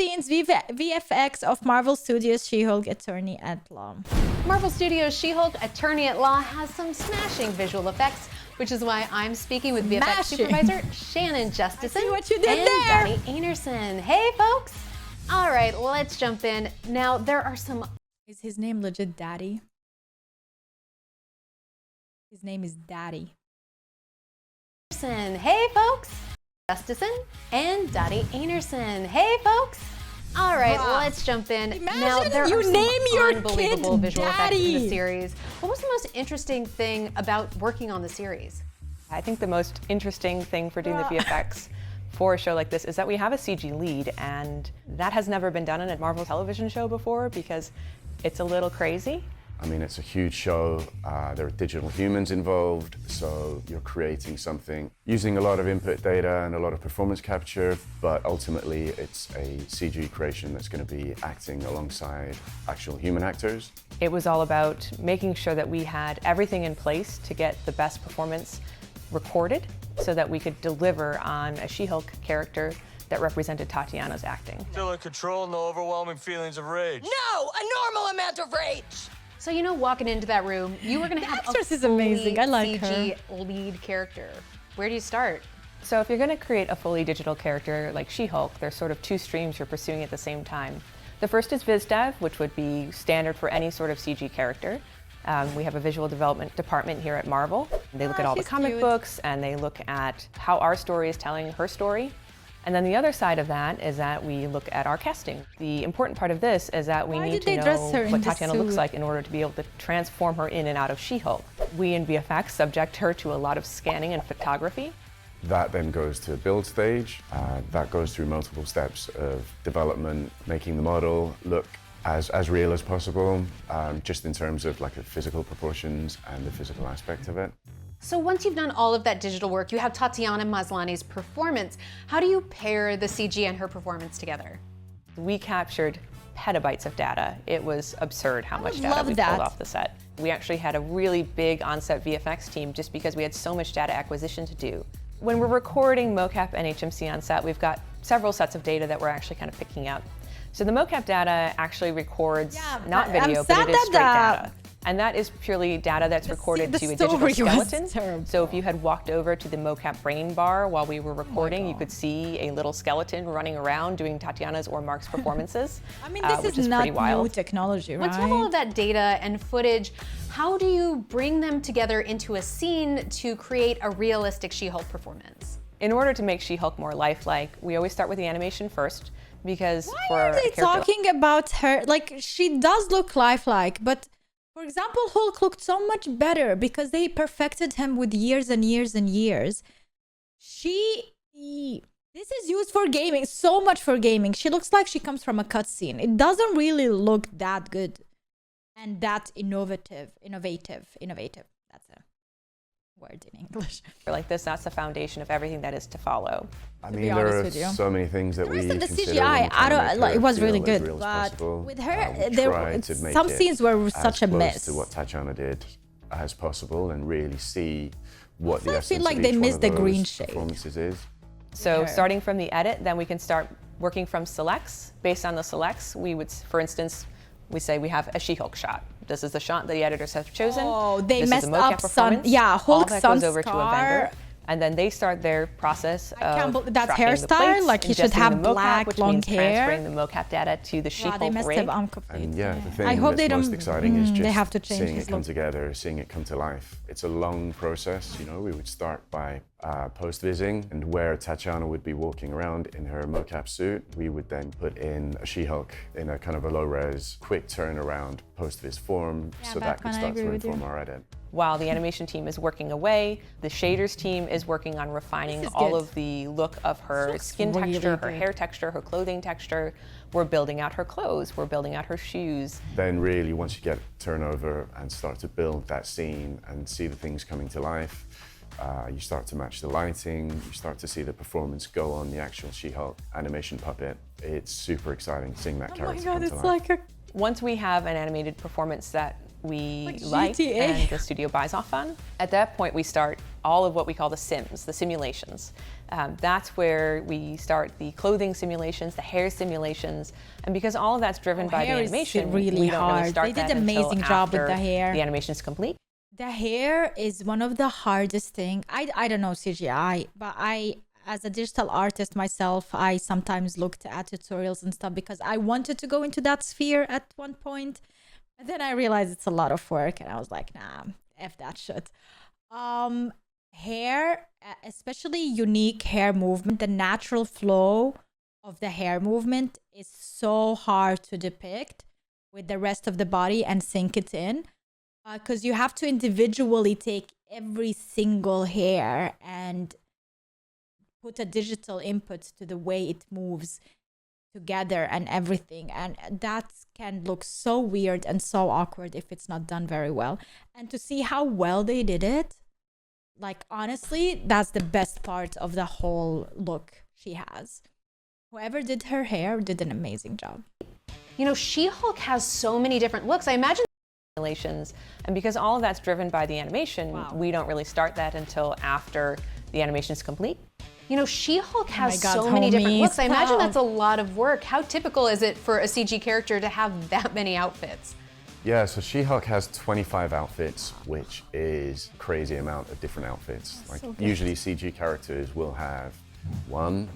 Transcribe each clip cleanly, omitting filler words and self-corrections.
scenes VFX of Marvel Studios She-Hulk Attorney at Law. Marvel Studios She-Hulk Attorney at Law has some smashing visual effects, which is why I'm speaking with VFX supervisor Shannon Justison and Donnie Enerson. Hey, folks! All right, let's jump in. Now, there are some... Is his name legit Daddy? His name is Daddy. Hey, folks! Justison and Donnie Enerson. Hey, folks! All right, let's jump in. Imagine now, there you are some name your unbelievable kid visual effects in the Daddy. series. What was the most interesting thing about working on the series? I think the most interesting thing for doing the VFX for a show like this is that we have a CG lead, and that has never been done in a Marvel television show before because it's a little crazy. I mean, it's a huge show. There are digital humans involved, so you're creating something using a lot of input data and a lot of performance capture, but ultimately it's a CG creation that's going to be acting alongside actual human actors. It was all about making sure that we had everything in place to get the best performance recorded so that we could deliver on a She-Hulk character that represented Tatiana's acting. Still in control, no overwhelming feelings of rage. No, a normal amount of rage. So, you know, walking into that room, you were going to have actress a is amazing. I like CG lead character. Where do you start? So if you're going to create a fully digital character like She-Hulk, there's sort of two streams you're pursuing at the same time. The first is Viz Dev, which would be standard for any sort of CG character. We have a visual development department here at Marvel. They look at all the comic books and they look at how our story is telling her story. And then the other side of that is that we look at our casting. The important part of this is that we need to know what Tatiana looks like in order to be able to transform her in and out of She-Hulk. We in VFX subject her to a lot of scanning and photography. That then goes to a build stage. That goes through multiple steps of development, making the model look as real as possible, just in terms of like the physical proportions and the physical aspect of it. So once you've done all of that digital work, you have Tatiana Maslany's performance. How do you pair the CG and her performance together? We captured petabytes of data. It was absurd how much data we pulled off the set. We actually had a really big on-set VFX team just because we had so much data acquisition to do. When we're recording mocap and HMC on set, we've got several sets of data that we're actually kind of picking up. So the mocap data actually records not video, but it is straight data. And that is purely data that's recorded to a digital skeleton. So if you had walked over to the mocap brain bar while we were recording, you could see a little skeleton running around doing Tatiana's or Mark's performances. I mean, this is not new technology, right? Once you have all of that data and footage, how do you bring them together into a scene to create a realistic She-Hulk performance? In order to make She-Hulk more lifelike, we always start with the animation first, because why are they talking about her? Like, she does look lifelike, but for example, Hulk looked so much better because they perfected him with years and years and years. This is used for gaming, so much for gaming. She looks like she comes from a cutscene. It doesn't really look that good and that innovative. That's a word in English. Like this, that's the foundation of everything that is to follow. I mean, there are so many things that we the consider CGI, it was really good, but with her, there were some scenes were such a mess. To what Tatiana did as possible, and really see what the essence I feel like of they each missed one the of green those shade. performances is. So starting from the edit, then we can start working from selects. Based on the selects, we would, for instance, we say we have a She-Hulk shot. This is the shot that the editors have chosen. Oh, they this messed is a mocap up performance. Hulk all that goes over to a vendor, and then they start their process of that tracking hairstyle, the plates, like he should ingesting have the mocap, black, which long means hair. transferring the mocap data to the She-Hulk they messed rig. up completely. And yeah, the thing I hope that's they most don't. exciting is just they have to change seeing his it come look. together, seeing it come to life. It's a long process, you know. We would start by post-vising, and where Tatiana would be walking around in her mocap suit, we would then put in a She-Hulk in a kind of a low-res, quick turnaround post-vis form, so that could start to inform our edit. While the animation team is working away, the shaders team is working on refining all of the look of her skin texture, her hair texture, her clothing texture. We're building out her clothes, we're building out her shoes. Then really, once you get turnover and start to build that scene and see the things coming to life, you start to match the lighting, you start to see the performance go on the actual She-Hulk animation puppet. It's super exciting seeing that character come to life. Once we have an animated performance that we like and the studio buys off on, at that point we start all of what we call the sims, the simulations. That's where we start the clothing simulations, the hair simulations, and because all of that's driven by the animation, really we don't really start They did that an amazing until job with after the hair. the animation is complete. The hair is one of the hardest thing. I don't know CGI, but as a digital artist myself, I sometimes looked at tutorials and stuff because I wanted to go into that sphere at one point. And then I realized it's a lot of work and I was like, nah, F that shit. Hair, especially unique hair movement, the natural flow of the hair movement is so hard to depict with the rest of the body and sink it in. Because you have to individually take every single hair and put a digital input to the way it moves together and everything. And that can look so weird and so awkward if it's not done very well. And to see how well they did it, like honestly, that's the best part of the whole look she has. Whoever did her hair did an amazing job. You know, She-Hulk has so many different looks. I imagine Simulations, and because all of that's driven by the animation, we don't really start that until after the animation is complete. You know, She-Hulk has so many different looks. I imagine that's a lot of work. How typical is it for a CG character to have that many outfits? Yeah, so She-Hulk has 25 outfits, which is a crazy amount of different outfits. Like usually CG characters will have one,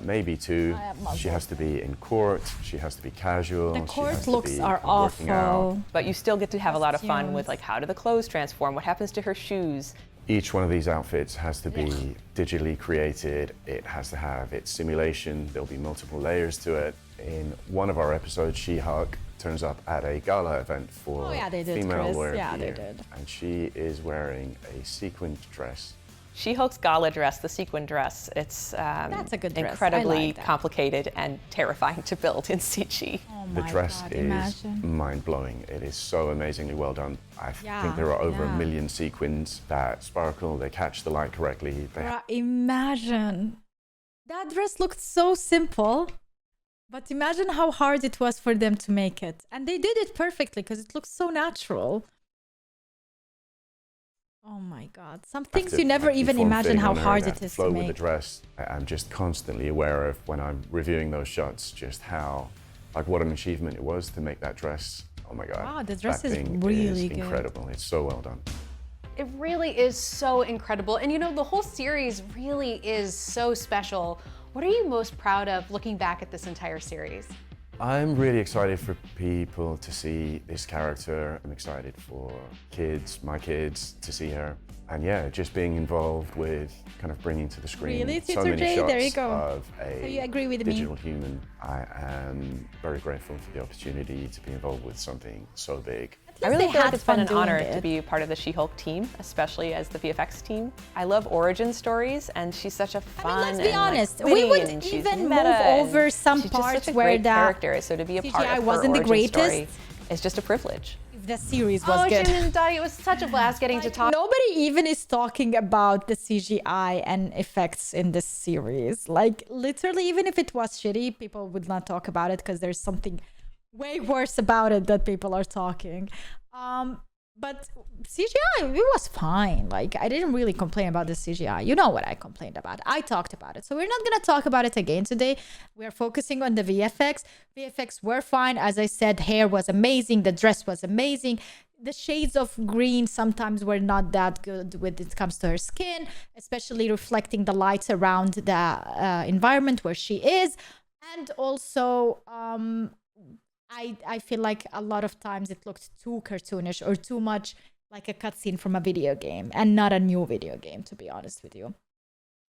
maybe two. She has to be in court, she has to be casual. The court looks are awful. But you still get to have a lot of fun with like, how do the clothes transform? What happens to her shoes? Each one of these outfits has to be digitally created. It has to have its simulation. There'll be multiple layers to it. In one of our episodes, She-Hulk turns up at a gala event for female wear of the year. And she is wearing a sequined dress. She-Hulk's gala dress, the sequin dress, it's that's a good dress. incredibly complicated and terrifying to build in CG. Oh the dress is mind-blowing. It is so amazingly well done. I think there are over 1 million sequins that sparkle, they catch the light correctly. Imagine. That dress looked so simple, but imagine how hard it was for them to make it. And they did it perfectly because it looks so natural. Oh my God. Some things you never even imagine how hard it is to make. With the dress, I'm just constantly aware of when I'm reviewing those shots, just how, like what an achievement it was to make that dress. Oh my God. Wow, the dress is really good. Incredible. It's so well done. It really is so incredible. And you know, the whole series really is so special. What are you most proud of looking back at this entire series? I'm really excited for people to see this character. I'm excited for my kids, to see her. And yeah, just being involved with kind of bringing to the screen so many shots of a digital human. I am very grateful for the opportunity to be involved with something so big. I really feel like it's been an honor to be part of the She-Hulk team, especially as the VFX team. I love origin stories, and she's such a fun let's be honest, we would even move over some parts where the character, so to be a part of wasn't the greatest story is just a privilege. If the series was good. Shannon and Dottie, it was such a blast getting to talk. Nobody even is talking about the CGI and effects in this series. Like literally, even if it was shitty, people would not talk about it because there's something way worse about it that people are talking. But CGI, it was fine. Like I didn't really complain about the CGI. You know what I complained about. I talked about it. So we're not gonna talk about it again today. We're focusing on the VFX. VFX were fine. As I said, hair was amazing. The dress was amazing. The shades of green sometimes were not that good when it comes to her skin, especially reflecting the lights around the environment where she is. And also, I feel like a lot of times it looked too cartoonish or too much like a cutscene from a video game and not a new video game, to be honest with you.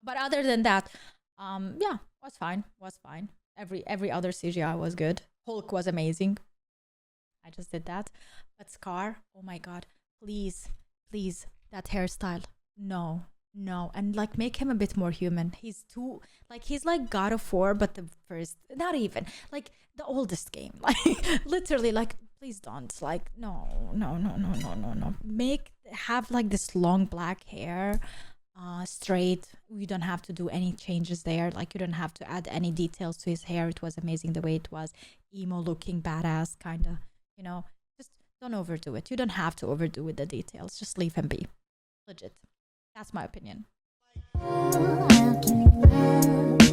But other than that, yeah, was fine. Every other CGI was good. Hulk was amazing. I just did that. But Scar, oh my God, please, that hairstyle. No. And like make him a bit more human. He's too, like he's like God of War, but the first, not even, like the oldest game. Like literally, like please don't, like no. Have like this long black hair, straight. You don't have to do any changes there. Like you don't have to add any details to his hair. It was amazing the way it was. Emo looking, badass kind of, you know, just don't overdo it. You don't have to overdo with the details. Just leave him be. Legit. That's my opinion. I'll give you love.